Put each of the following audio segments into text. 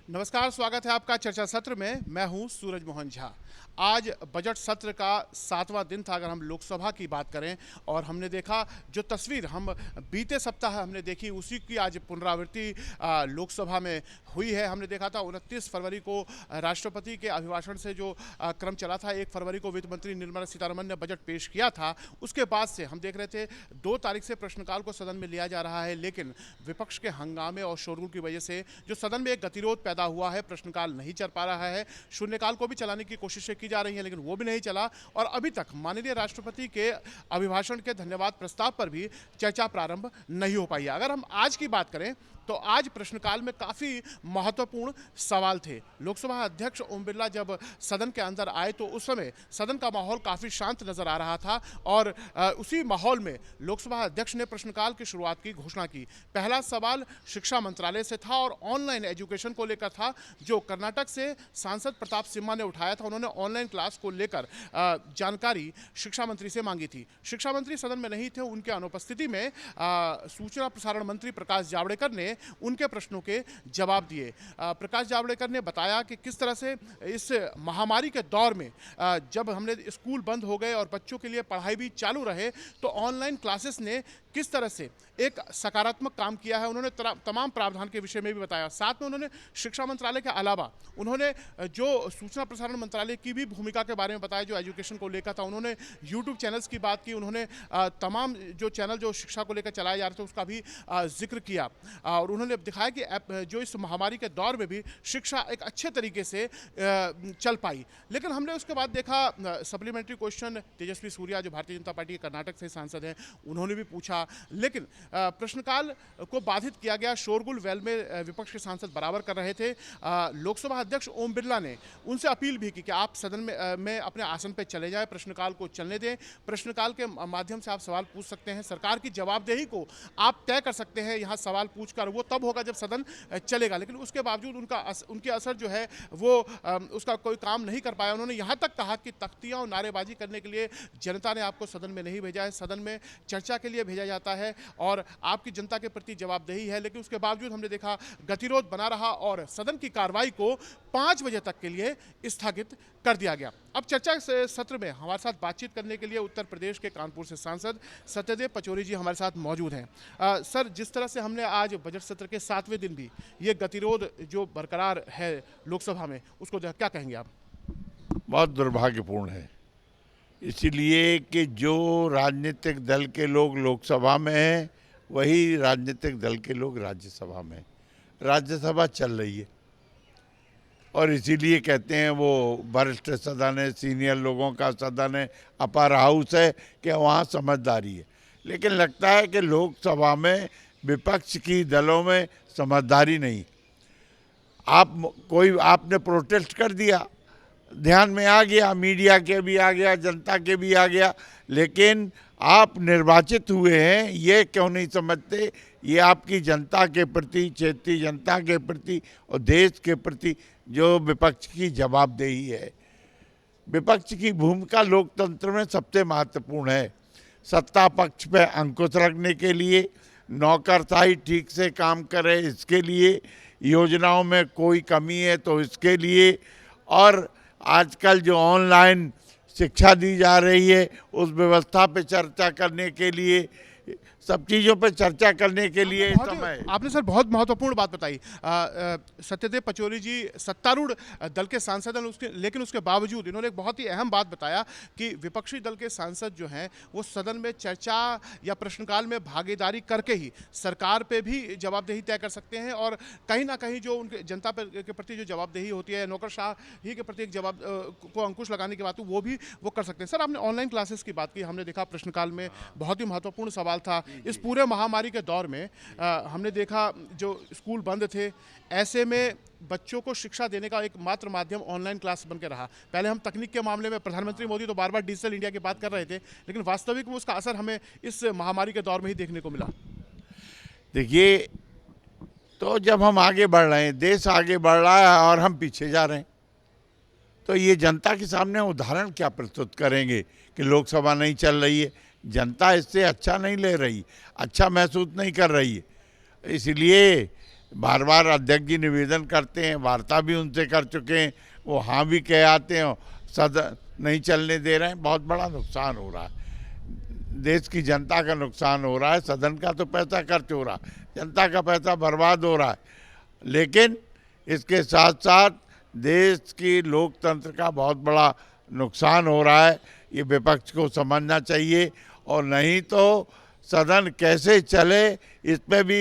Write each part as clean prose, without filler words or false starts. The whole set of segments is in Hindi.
नमस्कार, स्वागत है आपका चर्चा सत्र में। मैं हूं सूरज मोहन झा। आज बजट सत्र का 7वां दिन था अगर हम लोकसभा की बात करें, और हमने देखा जो तस्वीर हम बीते सप्ताह हमने देखी उसी की आज पुनरावृत्ति लोकसभा में हुई है। हमने देखा था 29 फरवरी को राष्ट्रपति के अभिभाषण से जो क्रम चला था, 1 फरवरी को वित्त मंत्री निर्मला सीतारमण ने बजट पेश किया था। उसके बाद से हम देख रहे थे 2 तारीख से प्रश्नकाल को सदन में लिया जा रहा है, लेकिन विपक्ष के हंगामे और शोरगुल की वजह से जो सदन में एक गतिरोध पैदा हुआ है, प्रश्नकाल नहीं चल पा रहा है। शून्यकाल को भी चलाने की कोशिशें की जा रही हैं, लेकिन वो भी नहीं चला, और अभी तक माननीय राष्ट्रपति के अभिभाषण के धन्यवाद प्रस्ताव पर भी चर्चा प्रारंभ नहीं हो पाई है। अगर हम आज की बात करें तो आज प्रश्नकाल में काफ़ी महत्वपूर्ण सवाल थे। लोकसभा अध्यक्ष ओम बिरला जब सदन के अंदर आए तो उस समय सदन का माहौल काफ़ी शांत नजर आ रहा था, और उसी माहौल में लोकसभा अध्यक्ष ने प्रश्नकाल की शुरुआत की घोषणा की। पहला सवाल शिक्षा मंत्रालय से था और ऑनलाइन एजुकेशन को लेकर था, जो कर्नाटक से सांसद प्रताप सिम्हा ने उठाया था। उन्होंने ऑनलाइन क्लास को लेकर जानकारी शिक्षा मंत्री से मांगी थी। शिक्षा मंत्री सदन में नहीं थे, उनके अनुपस्थिति में सूचना प्रसारण मंत्री प्रकाश जावड़ेकर ने उनके प्रश्नों के जवाब दिए। प्रकाश जावड़ेकर ने बताया कि किस तरह से इस महामारी के दौर में जब हमने स्कूल बंद हो गए और बच्चों के लिए पढ़ाई भी चालू रहे, तो ऑनलाइन क्लासेस ने किस तरह से एक सकारात्मक काम किया है। उन्होंने तमाम प्रावधान के विषय में भी बताया। साथ में उन्होंने शिक्षा मंत्रालय के अलावा उन्होंने जो सूचना प्रसारण मंत्रालय की भी भूमिका के बारे में बताया, जो एजुकेशन को लेकर था। उन्होंने यूट्यूब चैनल्स की बात की, उन्होंने तमाम जो चैनल जो शिक्षा को लेकर चलाए जा रहे थे उसका भी जिक्र किया, और उन्होंने दिखाया कि जो इस महामारी के दौर में भी शिक्षा एक अच्छे तरीके से चल पाई। लेकिन हमने उसके बाद देखा सप्लीमेंट्री क्वेश्चन तेजस्वी सूर्या जो भारतीय जनता पार्टी के कर्नाटक से सांसद हैं, उन्होंने भी पूछा, लेकिन प्रश्नकाल को बाधित किया गया। शोरगुल वेल में विपक्ष के सांसद बराबर कर रहे थे। लोकसभा अध्यक्ष ओम बिरला ने उनसे अपील भी की कि आप सदन में अपने आसन पर चले जाएं, प्रश्नकाल को चलने दें। प्रश्नकाल के माध्यम से आप सवाल पूछ सकते हैं, सरकार की जवाबदेही को आप तय कर सकते हैं यहाँ सवाल पूछकर। वो तब होगा जब सदन चलेगा, लेकिन उसके बावजूद उनके असर जो है वो उसका कोई काम नहीं कर पाया। उन्होंने यहाँ तक कहा कि तख्तियाँ और नारेबाजी करने के लिए जनता ने आपको सदन में नहीं भेजा है, सदन में चर्चा के लिए भेजा जाता है और आपकी जनता के प्रति जवाबदेही है। लेकिन उसके बावजूद हमने देखा गतिरोध बना रहा और सदन की कार्रवाई को 5 बजे तक के लिए स्थगित कर दिया गया। अब चर्चा सत्र में हमारे साथ बातचीत करने के लिए उत्तर प्रदेश के कानपुर से सांसद सत्यदेव पचौरी जी हमारे साथ मौजूद हैं। सर, जिस तरह से हमने आज बजट सत्र के 7वें दिन भी ये गतिरोध जो बरकरार है लोकसभा में, उसको क्या कहेंगे आप? बहुत दुर्भाग्यपूर्ण है, इसीलिए कि जो राजनीतिक दल के लोग लोकसभा में हैं वही राजनीतिक दल के लोग राज्यसभा में। राज्यसभा चल रही है और इसीलिए कहते हैं वो वरिष्ठ सदन है, सीनियर लोगों का सदन है, अपर हाउस है, कि वहाँ समझदारी है। लेकिन लगता है कि लोकसभा में विपक्ष की दलों में समझदारी नहीं। आपने प्रोटेस्ट कर दिया, ध्यान में आ गया, मीडिया के भी आ गया, जनता के भी आ गया, लेकिन आप निर्वाचित हुए हैं ये क्यों नहीं समझते? ये आपकी जनता के प्रति, क्षेत्रीय जनता के प्रति और देश के प्रति जो विपक्ष की जवाबदेही है। विपक्ष की भूमिका लोकतंत्र में सबसे महत्वपूर्ण है। सत्ता पक्ष पे अंकुश रखने के लिए, नौकरशाही ठीक से काम करे इसके लिए, योजनाओं में कोई कमी है तो इसके लिए, और आजकल जो ऑनलाइन शिक्षा दी जा रही है उस व्यवस्था पे चर्चा करने के लिए, सब चीज़ों पे चर्चा करने के लिए समय। आपने सर बहुत महत्वपूर्ण बात बताई। सत्यदेव पचौरी जी सत्तारूढ़ दल के सांसद हैं, लेकिन उसके बावजूद इन्होंने एक बहुत ही अहम बात बताया कि विपक्षी दल के सांसद जो हैं वो सदन में चर्चा या प्रश्नकाल में भागीदारी करके ही सरकार पे भी जवाबदेही तय कर सकते हैं, और कहीं ना कहीं जो उनके जनता के प्रति जो जवाबदेही होती है, नौकरशाही के प्रति एक जवाब को अंकुश लगाने की बात वो भी वो कर सकते हैं। सर, आपने ऑनलाइन क्लासेस की बात की, हमने देखा प्रश्नकाल में बहुत ही महत्वपूर्ण सवाल था। इस पूरे महामारी के दौर में हमने देखा जो स्कूल बंद थे, ऐसे में बच्चों को शिक्षा देने का एकमात्र माध्यम ऑनलाइन क्लास बन के रहा। पहले हम तकनीक के मामले में प्रधानमंत्री मोदी तो बार बार डिजिटल इंडिया की बात कर रहे थे, लेकिन वास्तविक में उसका असर हमें इस महामारी के दौर में ही देखने को मिला। देखिए, तो जब हम आगे बढ़ रहे हैं, देश आगे बढ़ रहा है और हम पीछे जा रहे हैं, तो ये जनता के सामने उदाहरण क्या प्रस्तुत करेंगे कि लोकसभा नहीं चल रही है? जनता इससे अच्छा नहीं ले रही, अच्छा महसूस नहीं कर रही है। इसलिए बार बार अध्यक्ष जी निवेदन करते हैं, वार्ता भी उनसे कर चुके हैं, वो हाँ भी कह आते हैं, सदन नहीं चलने दे रहे हैं। बहुत बड़ा नुकसान हो रहा है, देश की जनता का नुकसान हो रहा है। सदन का तो पैसा खर्च हो रहा है, जनता का पैसा बर्बाद हो रहा है, लेकिन इसके साथ साथ देश की लोकतंत्र का बहुत बड़ा नुकसान हो रहा है। ये विपक्ष को समझना चाहिए, और नहीं तो सदन कैसे चले इस पे भी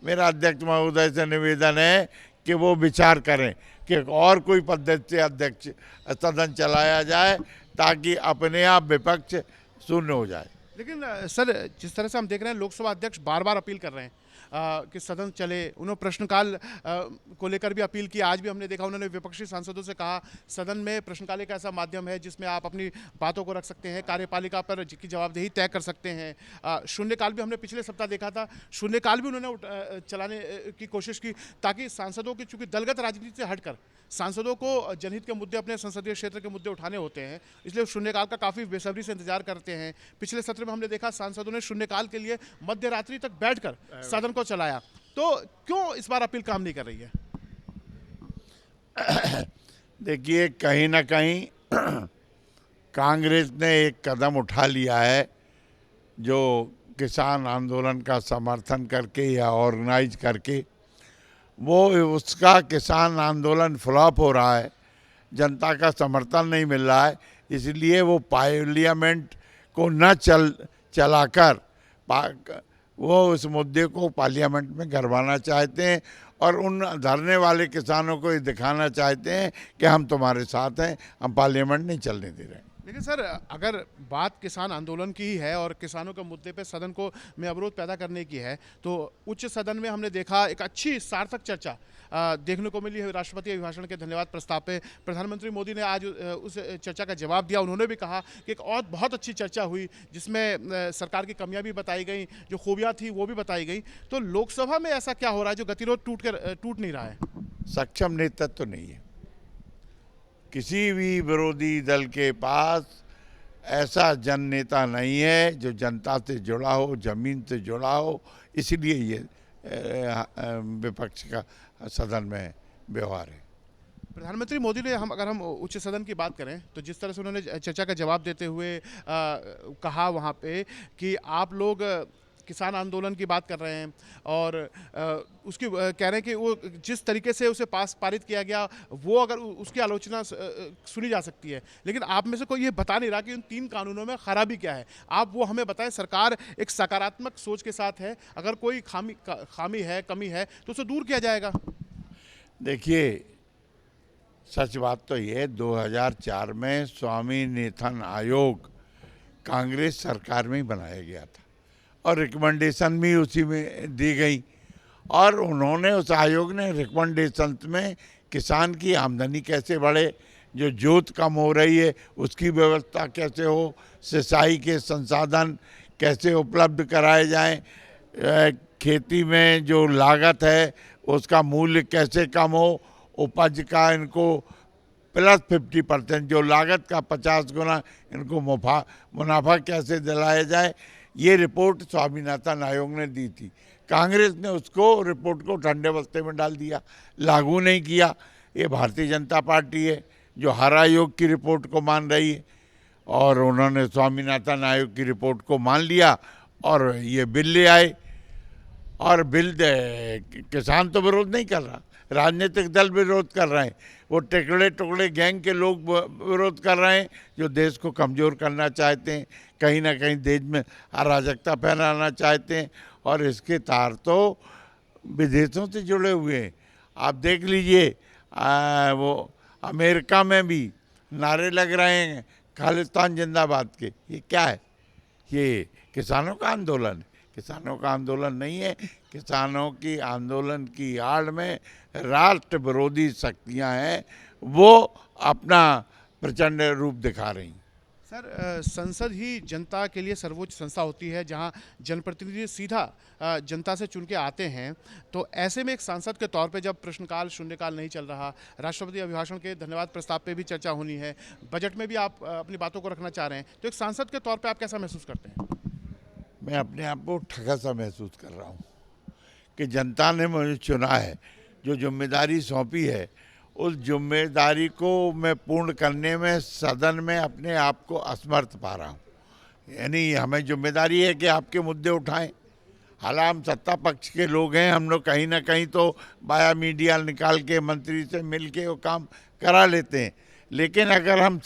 मेरा अध्यक्ष महोदय से निवेदन है कि वो विचार करें कि और कोई पद्धति से अध्यक्ष सदन चलाया जाए, ताकि अपने आप विपक्ष शून्य हो जाए। लेकिन सर, जिस तरह से हम देख रहे हैं लोकसभा अध्यक्ष बार बार अपील कर रहे हैं कि सदन चले, उन्होंने प्रश्नकाल को लेकर भी अपील की। आज भी हमने देखा उन्होंने विपक्षी सांसदों से कहा सदन में प्रश्नकाल एक ऐसा माध्यम है जिसमें आप अपनी बातों को रख सकते हैं, कार्यपालिका पर की जवाबदेही तय कर सकते हैं। शून्यकाल भी हमने पिछले सप्ताह देखा था, शून्यकाल भी उन्होंने चलाने की कोशिश की, ताकि सांसदों की, चूंकि दलगत राजनीति से हटकर सांसदों को जनहित के मुद्दे, अपने संसदीय क्षेत्र के मुद्दे उठाने होते हैं, इसलिए शून्यकाल का काफ़ी बेसब्री से इंतजार करते हैं। पिछले सत्र में हमने देखा सांसदों ने शून्यकाल के लिए मध्य रात्रि तक बैठकर सदन को चलाया, तो क्यों इस बार अपील काम नहीं कर रही है? देखिए, कहीं ना कहीं कांग्रेस ने एक कदम उठा लिया है, जो किसान आंदोलन का समर्थन करके या ऑर्गेनाइज करके, वो उसका किसान आंदोलन फ्लॉप हो रहा है, जनता का समर्थन नहीं मिल रहा है, इसलिए वो पार्लियामेंट को न चलाकर वो उस मुद्दे को पार्लियामेंट में करवाना चाहते हैं, और उन धरने वाले किसानों को ये दिखाना चाहते हैं कि हम तुम्हारे साथ हैं, हम पार्लियामेंट नहीं चलने दे रहे हैं। लेकिन सर, अगर बात किसान आंदोलन की ही है और किसानों के मुद्दे पे सदन को में अवरोध पैदा करने की है, तो उच्च सदन में हमने देखा एक अच्छी सार्थक चर्चा देखने को मिली है। राष्ट्रपति अभिभाषण के धन्यवाद प्रस्ताव पे प्रधानमंत्री मोदी ने आज उस चर्चा का जवाब दिया। उन्होंने भी कहा कि एक और बहुत अच्छी चर्चा हुई, जिसमें सरकार की कमियां भी बताई गई, जो खूबियां थी वो भी बताई गई। तो लोकसभा में ऐसा क्या हो रहा है जो गतिरोध टूट नहीं रहा है? सक्षम नेतृत्व तो नहीं है किसी भी विरोधी दल के पास। ऐसा जन नेता नहीं है जो जनता से जुड़ा हो, जमीन से जुड़ा हो, इसलिए ये विपक्ष का सदन में व्यवहार है। प्रधानमंत्री मोदी ने, अगर हम उच्च सदन की बात करें, तो जिस तरह से उन्होंने चर्चा का जवाब देते हुए कहा वहाँ पे कि आप लोग किसान आंदोलन की बात कर रहे हैं, और उसकी कह रहे हैं कि वो जिस तरीके से उसे पारित किया गया, वो अगर उसकी आलोचना सुनी जा सकती है, लेकिन आप में से कोई ये बता नहीं रहा कि उन 3 कानूनों में खराबी क्या है। आप वो हमें बताएं। सरकार एक सकारात्मक सोच के साथ है, अगर कोई खामी है, कमी है, तो उसे दूर किया जाएगा। देखिए, सच बात तो ये 2004 में स्वामीनाथन आयोग कांग्रेस सरकार में ही बनाया गया था, और रिकमेंडेशन भी उसी में दी गई, और उन्होंने, उस आयोग ने रिकमेंडेशन में किसान की आमदनी कैसे बढ़े, जो जोत कम हो रही है उसकी व्यवस्था कैसे हो, सिंचाई के संसाधन कैसे उपलब्ध कराए जाएं, खेती में जो लागत है उसका मूल्य कैसे कम हो, उपज का इनको +50%, जो लागत का 50 गुना इनको मुनाफा कैसे दिलाया जाए, ये रिपोर्ट स्वामीनाथन आयोग ने दी थी। कांग्रेस ने उसको रिपोर्ट को ठंडे बस्ते में डाल दिया, लागू नहीं किया। ये भारतीय जनता पार्टी है जो हर आयोग की रिपोर्ट को मान रही है, और उन्होंने स्वामीनाथन आयोग की रिपोर्ट को मान लिया और ये बिल ले आए। और बिल किसान तो विरोध नहीं कर रहा, राजनीतिक दल विरोध कर रहे हैं, वो टुकड़े गैंग के लोग विरोध कर रहे हैं, जो देश को कमज़ोर करना चाहते हैं, कहीं ना कहीं देश में अराजकता फैलाना चाहते हैं, और इसके तार तो विदेशों से जुड़े हुए हैं। आप देख लीजिए, वो अमेरिका में भी नारे लग रहे हैं खालिस्तान जिंदाबाद के। ये क्या है? ये किसानों का आंदोलन है? किसानों का आंदोलन नहीं है। किसानों की आंदोलन की आड़ में राष्ट्र विरोधी शक्तियां हैं, वो अपना प्रचंड रूप दिखा रही हैं। सर, संसद ही जनता के लिए सर्वोच्च संस्था होती है, जहां जनप्रतिनिधि सीधा जनता से चुन के आते हैं। तो ऐसे में एक सांसद के तौर पे जब प्रश्नकाल, शून्यकाल नहीं चल रहा, राष्ट्रपति अभिभाषण के धन्यवाद प्रस्ताव पे भी चर्चा होनी है, बजट में भी आप अपनी बातों को रखना चाह रहे हैं, तो एक सांसद के तौर पर आप कैसा महसूस करते हैं? मैं अपने आप को ठगा सा महसूस कर रहा हूँ, कि जनता ने मुझे चुना है, जो जिम्मेदारी सौंपी है, उस जिम्मेदारी को मैं पूर्ण करने में सदन में अपने आप को असमर्थ पा रहा हूँ। यानी हमें जिम्मेदारी है कि आपके मुद्दे उठाएं। हालांकि हम सत्ता पक्ष के लोग हैं, हम लोग कहीं ना कहीं तो बाया मीडिया निकाल के मंत्री से मिल के वो काम करा लेते हैं, लेकिन अगर हम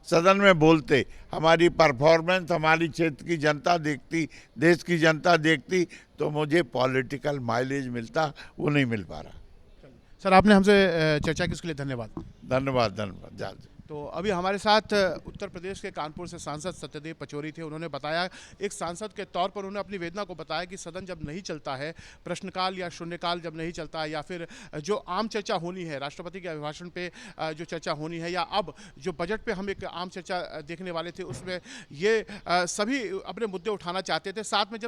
सदन में बोलते, हमारी परफॉर्मेंस हमारी क्षेत्र की जनता देखती, देश की जनता देखती, तो मुझे पॉलिटिकल माइलेज मिलता, वो नहीं मिल पा रहा। सर, आपने हमसे चर्चा की, उसके लिए धन्यवाद। धन्यवाद धन्यवाद जान। तो अभी हमारे साथ उत्तर प्रदेश के कानपुर से सांसद सत्यदेव पचौरी थे। उन्होंने बताया, एक सांसद के तौर पर उन्होंने अपनी वेदना को बताया कि सदन जब नहीं चलता है, प्रश्नकाल या शून्यकाल जब नहीं चलता है, या फिर जो आम चर्चा होनी है, राष्ट्रपति के अभिभाषण पे जो चर्चा होनी है, या अब जो बजट पे हम एक आम चर्चा देखने वाले थे, उसमें ये सभी अपने मुद्दे उठाना चाहते थे। साथ में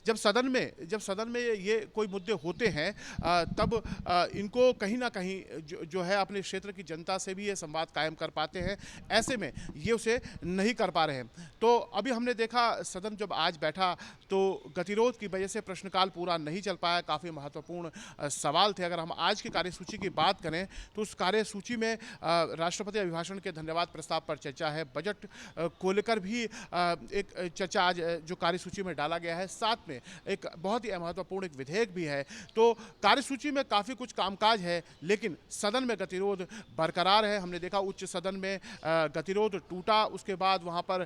जब सदन में ये कोई मुद्दे होते हैं, तब इनको कहीं ना कहीं जो है अपने क्षेत्र की जनता से भी ये संवाद कायम कर पाते हैं। ऐसे में ये उसे नहीं कर पा रहे हैं। तो अभी हमने देखा, सदन जब आज बैठा तो गतिरोध की वजह से प्रश्नकाल पूरा नहीं चल पाया। काफ़ी महत्वपूर्ण सवाल थे। अगर हम आज की कार्यसूची की बात करें तो उस कार्यसूची में राष्ट्रपति अभिभाषण के धन्यवाद प्रस्ताव पर चर्चा है। बजट को लेकर भी एक चर्चा आज जो कार्यसूची में डाला गया है। साथ में एक बहुत ही महत्वपूर्ण एक विधेयक भी है। तो कार्यसूची में काफ़ी कुछ कामकाज है, लेकिन सदन में गतिरोध बरकरार है। हमने देखा उच्च सदन में गतिरोध टूटा, उसके बाद वहाँ पर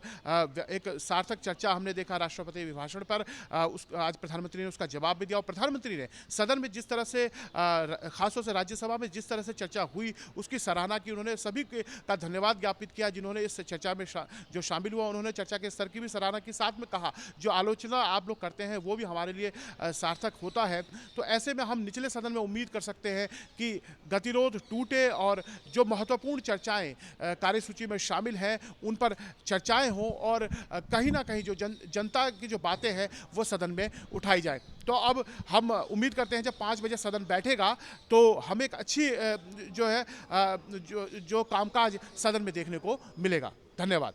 एक सार्थक चर्चा हमने देखा राष्ट्रपति अभिभाषण पर। आज प्रधानमंत्री ने उसका जवाब भी दिया, और प्रधानमंत्री ने सदन में जिस तरह से, खासतौर से राज्यसभा में जिस तरह से चर्चा हुई, उसकी सराहना की। उन्होंने सभी का धन्यवाद ज्ञापित किया जिन्होंने इस चर्चा में जो शामिल हुआ। उन्होंने चर्चा के स्तर की भी सराहना की। साथ में कहा, जो आलोचना आप लोग करते हैं वो भी हमारे लिए सार्थक होता है। तो ऐसे में हम निचले सदन में उम्मीद कर सकते हैं कि गतिरोध टूटे और जो महत्वपूर्ण चर्चाएं कार्यसूची में शामिल हैं उन पर चर्चाएं हों, और कहीं ना कहीं जो जनता की जो बातें हैं वो सदन में उठाई जाए। तो अब हम उम्मीद करते हैं जब 5 बजे सदन बैठेगा तो हमें एक अच्छी जो है जो कामकाज सदन में देखने को मिलेगा। धन्यवाद।